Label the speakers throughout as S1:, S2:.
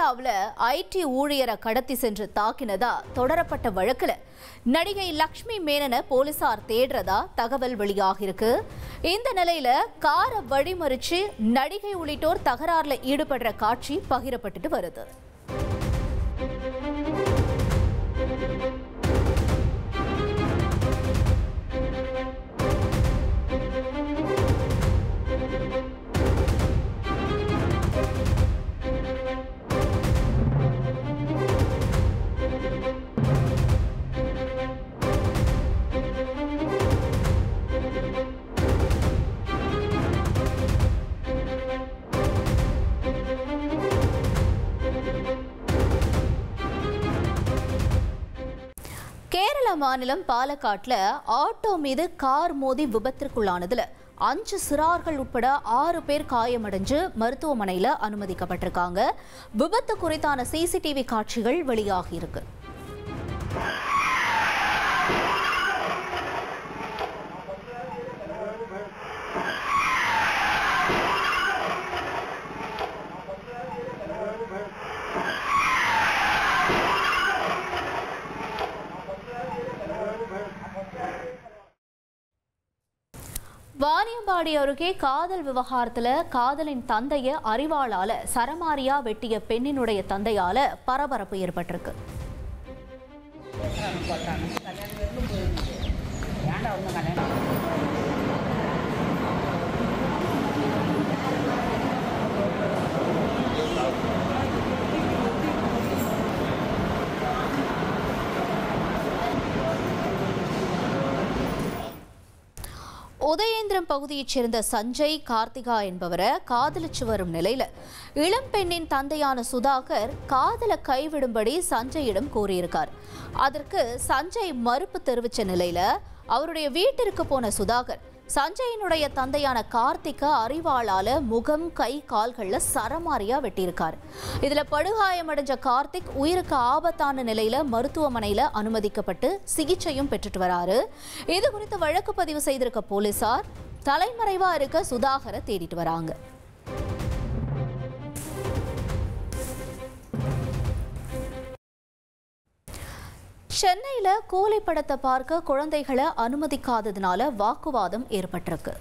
S1: கேரளாவில் ஐடி ஊழியரை கடத்தி சென்று தாக்கினதா தொடரப்பட்ட வழக்குல நடிகை லக்ஷ்மி மேனனை போலீசார் தேடுறதா தகவல் வெளியாகிருக்கு. இந்த நிலையில காரை வழிமறிச்சு நடிகை உள்ளிட்டோர் தகராறுல ஈடுபடுற காட்சி பகிரப்பட்டுட்டு வருது. கேரள மாநிலம் பாலக்காட்டில் ஆட்டோ மீது கார் மோதி விபத்திற்குள்ளானதுல 5 சிறார்கள் உட்பட 6 பேர் காயமடைஞ்சு மருத்துவமனையில் அனுமதிக்கப்பட்டிருக்காங்க. விபத்து குறித்தான சிசிடிவி காட்சிகள் வெளியாகியிருக்கு. வாணியம்பாடி அருகே காதல் விவகாரத்துல காதலின் தந்தைய அரிவாளால சரமாரியா வெட்டிய பெண்ணினுடைய தந்தையால பரபரப்பு ஏற்பட்டிருக்கு. உதயேந்திரம் பகுதியைச் சேர்ந்த சஞ்சய் கார்த்திகா என்பவரை காதலிச்சு வரும் நிலையில இளம்பெண்ணின் தந்தையான சுதாகர் காதலை கைவிடும்படி சஞ்சயிடம் கோரியிருக்கார். அதற்கு சஞ்சய் மறுப்பு தெரிவித்த நிலையில அவருடைய வீட்டிற்கு போன சுதாகர் சஞ்சயினுடைய தந்தையான கார்த்திகா அரிவாளால முகம் கை கால்கள்ல சரமாரியா வெட்டியிருக்கார். இதுல படுகாயமடைஞ்ச கார்த்திக் உயிருக்கு ஆபத்தான நிலையில மருத்துவமனையில அனுமதிக்கப்பட்டு சிகிச்சையும் பெற்றுட்டு வராரு. இது குறித்து வழக்கு பதிவு செய்திருக்க போலீசார் தலைமறைவா இருக்க சுதாகரை தேடிட்டு வராங்க. சென்னையில கூலி படத்தை பார்க்க குழந்தைகளை அனுமதிக்காததுனால வாக்குவாதம் ஏற்பட்டிருக்கு.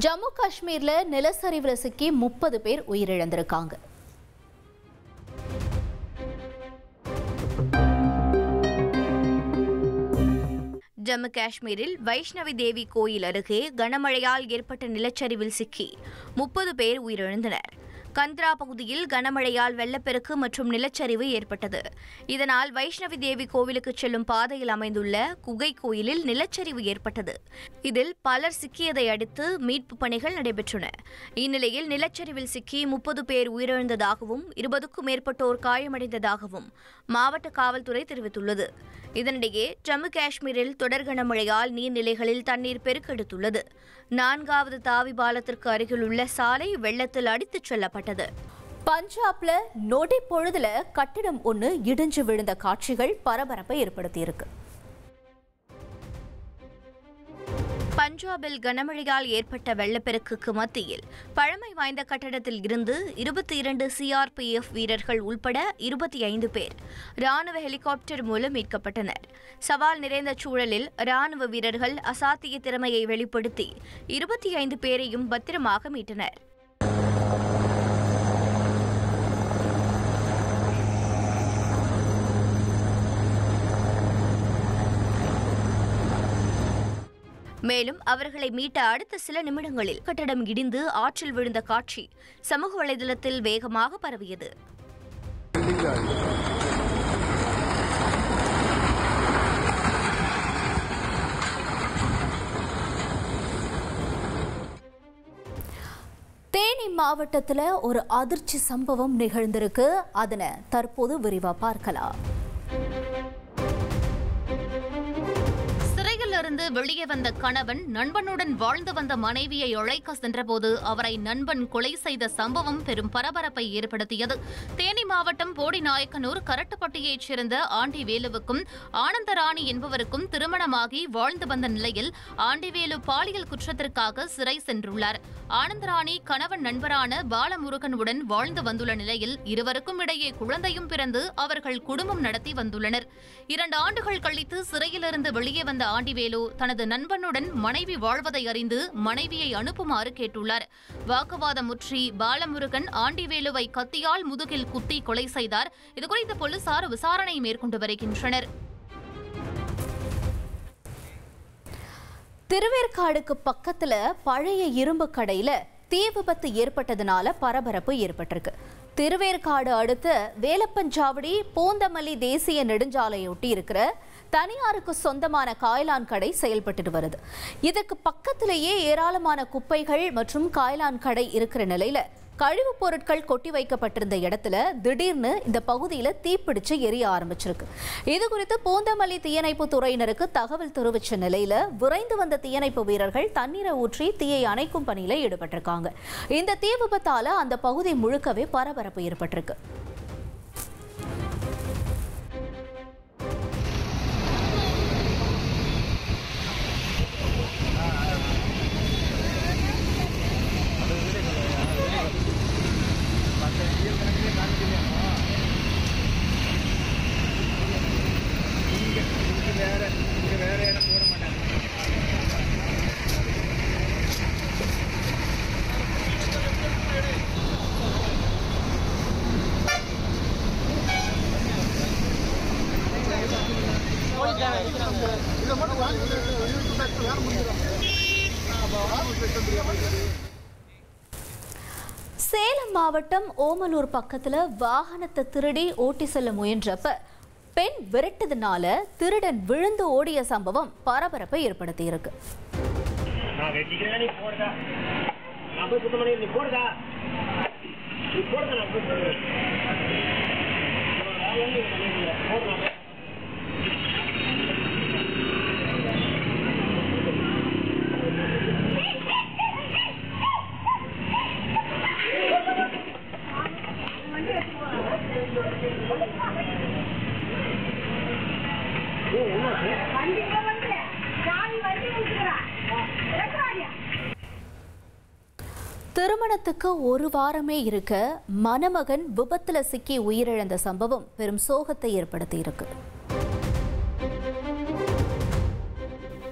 S1: ஜம்மு காஷ்மீர்ல நிலச்சரிவுல சிக்கி 30 பேர் உயிரிழந்திருக்காங்க. ஜம்மு காஷ்மீரில் வைஷ்ணவி தேவி கோயில் அருகே கனமழையால் ஏற்பட்ட நிலச்சரிவில் சிக்கி 30 பேர் உயிரிழந்தனர். கந்த்ரா பகுதியில் கனமழையால் வெள்ளப்பெருக்கு மற்றும் நிலச்சரிவு ஏற்பட்டது. இதனால் வைஷ்ணவி தேவி கோவிலுக்கு செல்லும் பாதையில் அமைந்துள்ள குகை கோயிலில் நிலச்சரிவு ஏற்பட்டது. இதில் பலர் சிக்கியதை அடுத்து மீட்பு பணிகள் நடைபெற்றன. இந்நிலையில் நிலச்சரிவில் சிக்கி 30 பேர் உயிரிழந்ததாகவும் 20க்கும் மேற்பட்டோர் காயமடைந்ததாகவும் மாவட்ட காவல்துறை தெரிவித்துள்ளது. இதனிடையே ஜம்மு காஷ்மீரில் தொடர் கனமழையால் நீர்நிலைகளில் தண்ணீர் பெருக்கெடுத்துள்ளது. 4வது தாவி பாலத்திற்கு அருகில் உள்ள சாலை வெள்ளத்தில் அடித்துச் செல்லப்பட்டது. பஞ்சாப்ல நொடி பொழுதுல கட்டிடம் ஒன்று இடிஞ்சு விழுந்த காட்சிகள் பரபரப்பை ஏற்படுத்தியிருக்கு. பஞ்சாபில் கனமழையால் ஏற்பட்ட வெள்ளப்பெருக்குக்கு மத்தியில் பழமை வாய்ந்த கட்டடத்தில் இருந்து 22 சிஆர்பிஎஃப் வீரர்கள் உள்பட 25 பேர் ராணுவ ஹெலிகாப்டர் மூலம் மீட்கப்பட்டனர். சவால் நிறைந்த சூழலில் ராணுவ வீரர்கள் அசாத்திய திறமையை வெளிப்படுத்தி 25 பேரையும் பத்திரமாக மீட்டனர். மேலும் அவர்களை மீட்ட அடுத்த சில நிமிடங்களில் கட்டடம் இடிந்து ஆற்றில் விழுந்த காட்சி சமூக வலைதளத்தில் வேகமாக பரவியது.
S2: தேனி மாவட்டத்தில் ஒரு அதிர்ச்சி சம்பவம் நிகழ்ந்திருக்கு. அதனை தற்போது விரிவா பார்க்கலாம்.
S3: சிறையிலிருந்து வெளியே வந்த கணவன் நண்பனுடன் வாழ்ந்து வந்த மனைவியை அழைக்க சென்றபோது அவரை நண்பன் கொலை செய்த சம்பவம் பெரும் பரபரப்பை ஏற்படுத்தியது. தேனி மாவட்டம் போடிநாயக்கனூர் கரட்டுப்பட்டியைச் சேர்ந்த ஆண்டிவேலுவுக்கும் ஆனந்தராணி என்பவருக்கும் திருமணமாகி வாழ்ந்து வந்த நிலையில் ஆண்டிவேலு பாலியல் குற்றத்திற்காக சிறை சென்றுள்ளார். ஆனந்தராணி கணவன் நண்பரான பாலமுருகனுடன் வாழ்ந்து வந்துள்ள நிலையில் இருவருக்கும் இடையே குழந்தையும் பிறந்து அவர்கள் குடும்பம் நடத்தி வந்துள்ளனர். 2 ஆண்டுகள் கழித்து சிறையிலிருந்து வெளியே வந்த ஆண்டிவேலு தனது நண்பனுடன் மனைவி வாழ்வதை அறிந்து மனைவியை அனுப்புமாறு கேட்டுள்ளார். வாக்குவாதம் முற்றி பாலமுருகன் ஆண்டிவேலுவை கத்தியால் முதுகில் குத்தி கொலை செய்தார். இதுகுறித்து போலீசார் விசாரணை மேற்கொண்டு வருகின்றனர்.
S2: திருவேற்காடுக்கு பக்கத்துல பழைய இரும்பு கடையில தீ விபத்து ஏற்பட்டதுனால பரபரப்பு ஏற்பட்டிருக்கு. திருவேற்காடு அடுத்த வேலப்பஞ்சாவடி பூந்தமல்லி தேசிய நெடுஞ்சாலையொட்டி இருக்கிற தனியாருக்கு சொந்தமான காய்லான் கடை செயல்பட்டு வருது. இதற்கு பக்கத்திலேயே ஏராளமான குப்பைகள் மற்றும் காய்லான் கடை இருக்கிற நிலையில கழிவுப் பொருட்கள் கொட்டி வைக்கப்பட்டிருந்த இடத்துல திடீர்னு இந்த பகுதியில் தீப்பிடிச்சு எரிய ஆரம்பிச்சிருக்கு. இது குறித்து பூந்தமல்லி தீயணைப்பு துறையினருக்கு தகவல் தெரிவித்த நிலையில விரைந்து வந்த தீயணைப்பு வீரர்கள் தண்ணீரை ஊற்றி தீயை அணைக்கும் பணியில ஈடுபட்டிருக்காங்க. இந்த தீ விபத்தால அந்த பகுதி முழுக்கவே பரபரப்பு ஏற்பட்டிருக்கு. சேலம் மாவட்டம் ஓமலூர் பக்கத்துல வாகனத்தை திருடி ஓட்டி செல்ல முயன்றப்ப பெண் விரட்டதுனால திருடன் விழுந்து ஓடிய சம்பவம் பரபரப்பை ஏற்படுத்தி இருக்கு. திருமணத்துக்கு 1 வாரமே இருக்க மணமகன் விபத்துல சிக்கி உயிரிழந்த சம்பவம் பெரும் சோகத்தை ஏற்படுத்தி இருக்கு.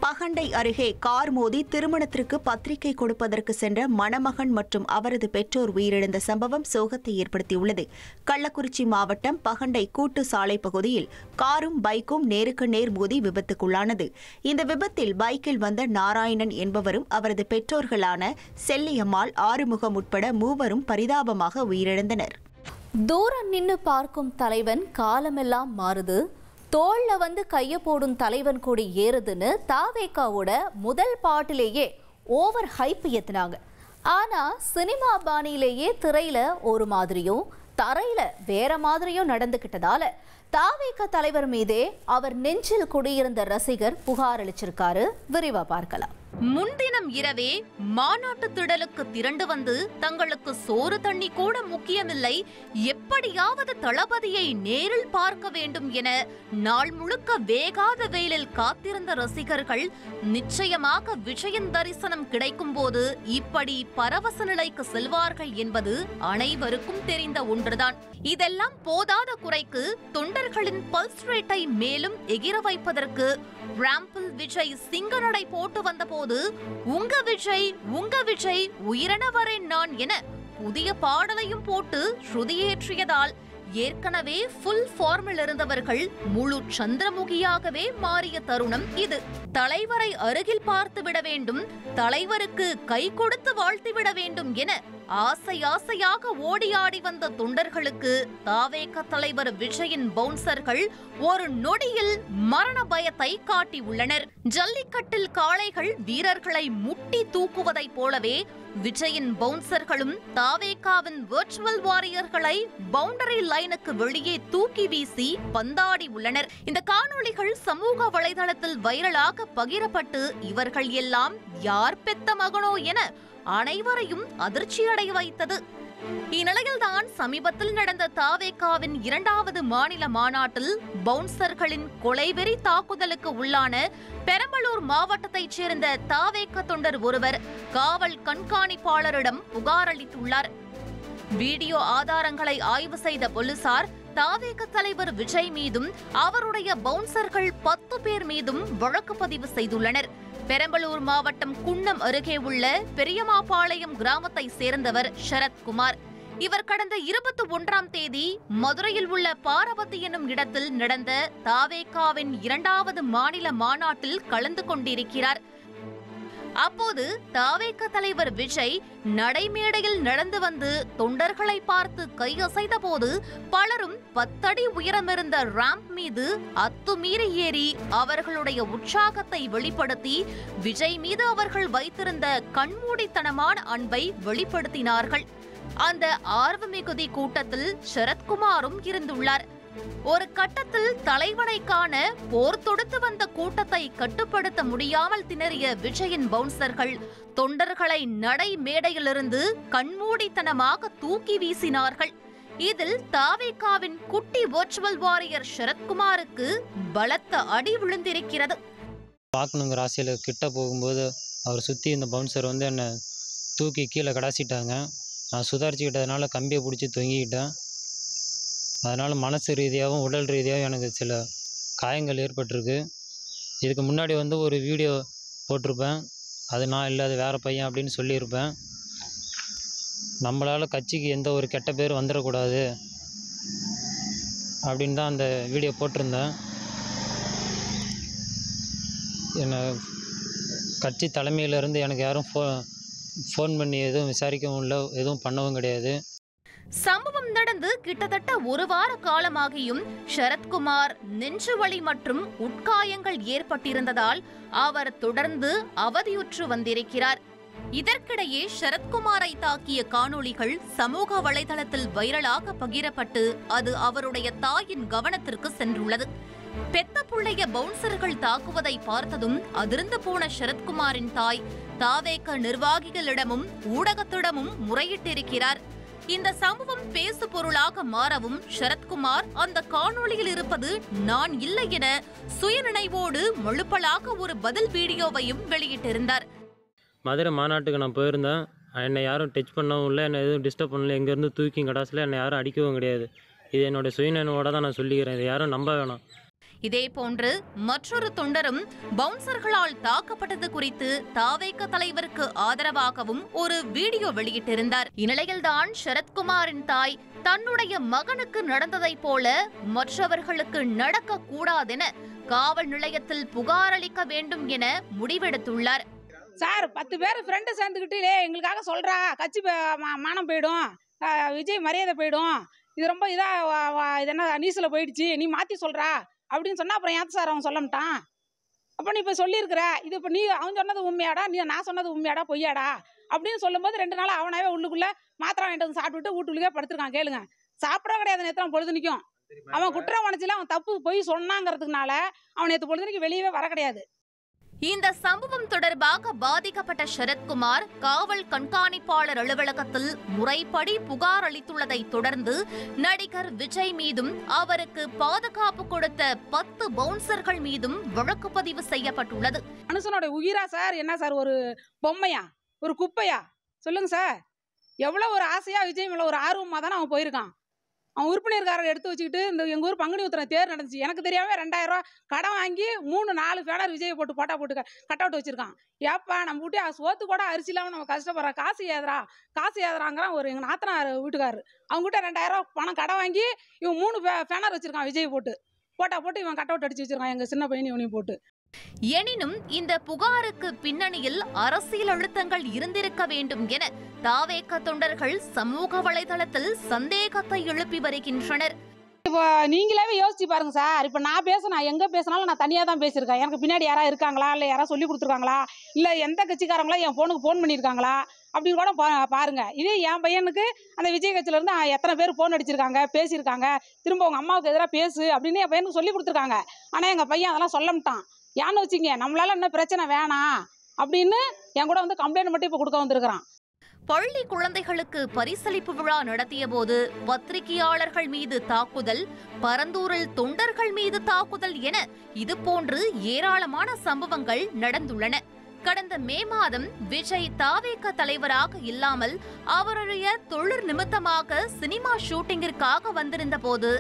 S4: பகண்டை அருகே கார் மோதி திருமணத்திற்கு பத்திரிகை கொடுப்பதற்கு சென்ற மணமகன் மற்றும் அவரது பெற்றோர் உயிரிழந்த சம்பவம் சோகத்தை ஏற்படுத்தியுள்ளது. கள்ளக்குறிச்சி மாவட்டம் பகண்டை கூட்டு சாலை பகுதியில் காரும் பைக்கும் நேருக்கு நேர் மோதி விபத்துக்குள்ளானது. இந்த விபத்தில் பைக்கில் வந்த நாராயணன் என்பவரும் அவரது பெற்றோர்களான செல்லியம்மாள், ஆறுமுகம் உட்பட 3 பரிதாபமாக உயிரிழந்தனர்.
S2: தூரம் நின்று பார்க்கும் தலைவன் காலமெல்லாம் மாறுது, தோள்ல வந்து கைய போடும் தலைவன் கூடி ஏறுதுன்னு தாவேகாவோட முதல் பாட்டிலேயே ஓவர் ஹைப் ஏத்துனாங்க. ஆனா சினிமா பாணியிலேயே திரையில ஒரு மாதிரியும் தரையில வேற மாதிரியும் நடந்துகிட்டதால தாவேகா தலைவர் மீதே அவர் நெஞ்சில் குடியிருந்த ரசிகர் புகார் அளிச்சிருக்காரு. விரிவா பார்க்கலாம்.
S3: முன்தினம் இரவே மாநாட்டு திடலுக்கு திரண்டு வந்து தங்களுக்கு சோறு தண்ணி கூட முக்கியமில்லை, எப்படியாவது தளபதியை நேரில் பார்க்க வேண்டும் என நாள் முழுக்க வேகாத வெயிலில் காத்திருந்த ரசிகர்கள் நிச்சயமாக விஜயின் தரிசனம் கிடைக்கும் போது இப்படி பரவச நிலைக்கு செல்வார்கள் என்பது அனைவருக்கும் தெரிந்த ஒன்றுதான். இதெல்லாம் போதாத குறைக்கு தொண்டர்களின் பல்ஸ் ரேட்டை மேலும் எகிர வைப்பதற்கு ராம்பில் விஜய் சிங்கநடை போட்டு வந்தபோது உங்க விஜய் உயிரென வரேன் நான் என புதிய பாடலையும் போட்டு ஸ்ருதியேற்றியதால் ஏற்கனவே ஃபுல் ஃபார்மில் இருந்தவர்கள் முழு சந்திரமுகியாகவே மாறிய தருணம் இது. தலைவரை அருகில் பார்த்து விட வேண்டும், தலைவருக்கு கை கொடுத்து வாழ்த்திவிட வேண்டும் என ஆசை ஆசையாக ஓடி ஆடி வந்த தொண்டர்களுக்கு தாவேக தலைவர் விஜயின் பவுன்சர்கள் ஒரு நொடியில் மரண பயத்தை காட்டியுள்ளனர். ஜல்லிக்கட்டில் காளைகள் வீரர்களை முட்டி தூக்குவதைப் போலவே விஜயின் பவுன்சர்களும் தாவேகாவின் வெர்ச்சுவல் வாரியர்களை பவுண்டரி லைனுக்கு வெளியே தூக்கி வீசி பந்தாடி உள்ளனர். இந்த காணொளிகள் சமூக வலைதளத்தில் வைரலாக பகிரப்பட்டு இவர்கள் எல்லாம் யார் பெத்த மகனோ என அனைவரையும் அதிர்ச்சியடைய வைத்தது. இந்நிலையில்தான் சமீபத்தில் நடந்த தாவேகாவின் 2வது மாநில மாநாட்டில் பவுன்சர்களின் கொலைவெறி தாக்குதலுக்கு உள்ளான பெரம்பலூர் மாவட்டத்தைச் சேர்ந்த தாவேக தொண்டர் ஒருவர் காவல் கண்காணிப்பாளரிடம் புகார் அளித்துள்ளார். வீடியோ ஆதாரங்களை ஆய்வு செய்த போலீசார் தாவேக தலைவர் விஜய் மீதும் அவருடைய பவுன்சர்கள் 10 பேர் மீதும் வழக்கு பதிவு செய்துள்ளனர். பெரம்பலூர் மாவட்டம் குன்னம் அருகே உள்ள பெரியமாபாளையம் கிராமத்தை சேர்ந்தவர் சரத்குமார். இவர் கடந்த 21ஆம் தேதி மதுரையில் உள்ள பாரபத்தி என்னும் இடத்தில் நடந்த தாவேகாவின் 2வது மாநில மாநாட்டில் கலந்து கொண்டிருக்கிறார். அப்போது தாவேக தலைவர் விஜய் நடைமேடையில் நடந்து வந்து தொண்டர்களை பார்த்து கையசைத்த போது பலரும் 10 அடி உயரமிருந்த ராம்ப் மீது அத்துமீறி ஏறி அவர்களுடைய உற்சாகத்தை வெளிப்படுத்தி விஜய் மீது அவர்கள் வைத்திருந்த கண்மூடித்தனமான அன்பை வெளிப்படுத்தினார்கள். அந்த ஆர்வமிகுதி கூட்டத்தில் சரத்குமாரும் இருந்துள்ளார். ஒரு கட்டத்தில் தலைவனை காண போர் தொடுத்து வந்த கூட்டத்தை கட்டுப்படுத்த முடியாமல் திணறிய விஜயின் பவுன்சர்கள் தொண்டர்களை நடை மேடையிலிருந்து கண்மூடித்தனமாக தூக்கி வீசினார்கள். இதில் தாவேகாவின் குட்டி வெர்ச்சுவல் வாரியர் சரத்குமாருக்கு பலத்த அடி விழுந்திருக்கிறது.
S5: பார்க்கணுங்கிற ஆசையில் கிட்ட போகும்போது அவர் சுற்றி இந்த பவுன்சர் வந்து என்னை தூக்கி கீழே கடாசிட்டாங்க. நான் சுதாரிச்சுக்கிட்டதுனால கம்பியை பிடிச்சி தொங்கிக்கிட்டேன். அதனால் மனசு ரீதியாகவும் உடல் ரீதியாகவும் எனக்கு சில காயங்கள் ஏற்பட்டிருக்கு. இதுக்கு முன்னாடி வந்து ஒரு வீடியோ போட்டிருப்பேன். அது நான் இல்லை, அது வேறு பையன் அப்படின்னு சொல்லியிருப்பேன். நம்மளால் கட்சிக்கு எந்த ஒரு கெட்ட பேர் வந்துடக்கூடாது அப்படின்னு தான் அந்த வீடியோ போட்டிருந்தேன். என்னை கட்சி தலைமையிலேருந்து எனக்கு யாரும் ஃபோன் பண்ணி எதுவும் விசாரிக்கவும் இல்லை, எதுவும் பண்ணவும் கிடையாது.
S3: சம்பவம் நடந்து கிட்டத்தட்ட 1 வார காலமாகியும் சரத்குமார் நெஞ்சுவலி மற்றும் உட்காயங்கள் ஏற்பட்டிருந்ததால் அவர் தொடர்ந்து அவதியுற்று வந்திருக்கிறார். இதற்கிடையே சரத்குமாரை தாக்கிய காணொளிகள் சமூக வலைதளத்தில் வைரலாக பகிரப்பட்டு அது அவருடைய தாயின் கவனத்திற்கு சென்றுள்ளது. பெத்த புள்ளைய பவுன்சர்கள் தாக்குவதை பார்த்ததும் அதிர்ந்து போன சரத்குமாரின் தாய் தாவேக நிர்வாகிகளிடமும் ஊடகத்திடமும் முறையிட்டிருக்கிறார். இந்த சம்பவம் பேசு பொருளாக மாறவும் சரத்குமார் அந்த காணொளியில் இருப்பது நான் இல்லை என சுயநினைவோடு முழுப்பலாக ஒரு பதில் வீடியோவையும் வெளியிட்டிருந்தார்.
S5: மதுரை மாநாட்டுக்கு நான் போயிருந்தேன். என்னை யாரும் டச் பண்ணவும் இல்லை, என்னை எதுவும் டிஸ்டர்ப் பண்ணல. எங்கேருந்து தூக்கி கடாசில் என்னை யாரும் அடிக்கவும் கிடையாது. இது என்னோட சுயநினைவோட தான் நான் சொல்லிக்கிறேன். இதை யாரும் நம்ப வேணாம்.
S3: இதேபோன்று மற்றொரு தொண்டரும் பவுன்சர்களால் தாக்கப்பட்டது குறித்து தாவேக தலைவருக்கு ஆதரவாகவும் ஒரு வீடியோ வெளியிட்டிருந்தார். இந்நிலையில்தான் சரத்குமாரின் தாய் தன்னுடைய மகனுக்கு நடந்ததைப் போல மற்றவர்களுக்கு நடக்க கூடாதென காவல் நிலையத்தில் புகார் அளிக்க வேண்டும் என முடிவெடுத்துள்ளார்.
S6: சார் 10 பேர் ஃப்ரெண்டு சேர்ந்துக்கிட்டு எங்களுக்காக சொல்றா, கட்சி மானம் போயிடும், விஜய் மரியாதை போயிடும், இது ரொம்ப இது என்ன நியூஸில் போயிடுச்சு, நீ மாற்றி சொல்றா அப்படின்னு சொன்னா அப்புறம் ஏன் சார் அவன் சொல்ல மாட்டான்? அப்போ நீ இப்போ சொல்லியிருக்கிற, இது இப்போ நீ அவன் சொன்னது உண்மையாடா, நான் சொன்னது உண்மையாடா பொய்யாடா அப்படின்னு சொல்லும்போது 2 நாள் அவனாவே உள்ளுக்குள்ள மாத்திரம் வாங்கிட்டு வந்து சாப்பிட்டுட்டு வீட்டுக்குள்ளே படுத்துருக்கான். கேளுங்க, சாப்பிட கிடையாது. நேற்று அவன் பொழுதுனிக்கும் அவன் குற்றம் உணர்ச்சியில் அவன் தப்பு பொய் சொன்னாங்கிறதுனால அவன் நேற்று பொழுதுனிக்கு வெளியவே வர கிடையாது.
S3: இந்த சம்பவம் தொடர்பாக பாதிக்கப்பட்ட சரத்குமார் காவல் கண்காணிப்பாளர் அலுவலகத்தில் முறைப்படி புகார் அளித்துள்ளதை தொடர்ந்து நடிகர் விஜய் மீதும் அவருக்கு பாதுகாப்பு கொடுத்த 10 பவுன்சர்கள் மீதும் வழக்கு பதிவு செய்யப்பட்டுள்ளது.
S6: மனுஷனோட உயிரா சார்? என்ன சார், ஒரு பொம்மையா, ஒரு குப்பையா? சொல்லுங்க சார். எவ்வளோ ஒரு ஆசையா விஜய் மேல ஒரு ஆர்வமாக தானே அவன் போயிருக்கான். அவன் உறுப்பினர்காரரை எடுத்து வச்சுக்கிட்டு இந்த எங்கள் ஊர் பங்குனி உத்திரம் தேர் நடந்துச்சு. எனக்கு தெரியாம 2000 ரூபா கடன் வாங்கி 3-4 பேனர் விஜயை போட்டு போட்டா போட்டு கட் அவுட் வச்சிருக்கான். ஏப்பா நம்ம வீட்டு சோத்து கூட அரிசி இல்லாமல் நம்ம கஷ்டப்படுறோம், காசு ஏதுறாங்கிறான் ஒரு எங்கள் நாத்தனார் வீட்டுக்காரரு. அவங்ககிட்ட 2000 ரூபா பணம் கடன் வாங்கி இவன் 3 பேனர் வச்சிருக்கான் விஜய் போட்டு இவன் கட் அவுட் அடிச்சு வச்சிருக்கான். எங்கள் சின்ன பையன் இவனையும் போட்டு
S3: எனினும் இந்த புகாருக்கு பின்னணியில் அரசியல் அழுத்தங்கள் இருந்திருக்க வேண்டும் என தாவேக தொண்டர்கள் சமூக வலைதளத்தில் சந்தேகத்தை எழுப்பி வருகின்றனர்.
S6: இப்போ நீங்களாவே யோசிச்சு பாருங்க சார். இப்போ நான் பேசினேன், எங்கே பேசினாலும் நான் தனியாக தான் பேசியிருக்கேன். எனக்கு பின்னாடி யாராவது இருக்காங்களா, இல்லை யாராவது சொல்லி கொடுத்துருக்காங்களா, இல்லை எந்த கட்சிக்காரங்களா என் ஃபோனுக்கு ஃபோன் பண்ணியிருக்காங்களா அப்படின்னு கூட பாருங்க. இதே என் பையனுக்கு அந்த விஜய் கட்சியிலேருந்து எத்தனை பேர் ஃபோன் அடிச்சிருக்காங்க, பேசியிருக்காங்க, திரும்ப உங்கள் அம்மாவுக்கு எதிராக பேசு அப்படின்னு என் பையனுக்கு சொல்லி கொடுத்துருக்காங்க. ஆனால் எங்கள் பையன் அதெல்லாம் சொல்லமாட்டான். ஏன்னு வச்சுங்க, நம்மளால என்ன பிரச்சனை வேணாம் அப்படின்னு என் கூட வந்து கம்ப்ளைண்ட் மட்டும் இப்போ கொடுக்க வந்திருக்கிறான்.
S3: பள்ளி குழந்தைகளுக்கு பரிசளிப்பு விழா நடத்திய போது பத்திரிகையாளர்கள் மீது தாக்குதல், பரந்தூரில் தொண்டர்கள் மீது தாக்குதல் என இதுபோன்று ஏராளமான சம்பவங்கள் நடந்துள்ளன. கடந்த மே மாதம் விஜய் தாவேக தலைவராக இல்லாமல் அவருடைய தொழில் நிமித்தமாக சினிமா ஷூட்டிங்கிற்காக வந்திருந்த போது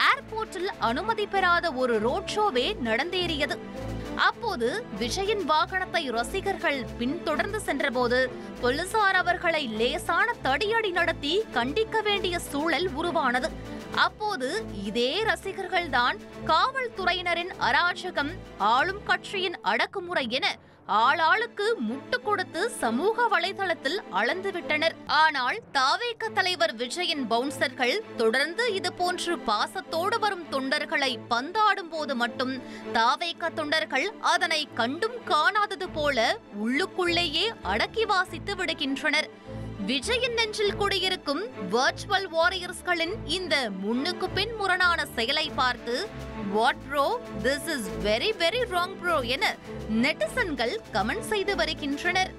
S3: ஏர்போர்ட்டில் அனுமதி பெறாத ஒரு ரோட் ஷோவே நடந்தேறியது. அப்போது விஜயின் வாகனத்தை ரசிகர்கள் பின்தொடர்ந்து சென்றபோது போலீசார் அவர்களை லேசான தடியடி நடத்தி கண்டிக்க வேண்டிய சூழல் உருவானது. அப்போது இதே ரசிகர்கள்தான் காவல்துறையினரின் அராஜகம், ஆளும் கட்சியின் அடக்குமுறை என ஆளாளுக்கு முட்டு கொடுத்து சமூக வலைதளத்தில் அளந்துவிட்டனர். ஆனால் தாவேக தலைவர் விஜயின் பவுன்சர்கள் தொடர்ந்து இதுபோன்று பாசத்தோடு வரும் தொண்டர்களை பந்தாடும் போது மட்டும் தாவேக தொண்டர்கள் அதனை கண்டும் காணாதது போல உள்ளுக்குள்ளேயே அடக்கி வாசித்து விடுகின்றனர். விஜயின் நெஞ்சில் குடியிருக்கும் வர்ச்சுவல் வாரியர்ஸ்களின் இந்த முன்னுக்கு பின் முரணான செயலை பார்த்து what bro, this is very very wrong bro என நெட்டிசன்கள் கமெண்ட் செய்து வருகின்றனர்.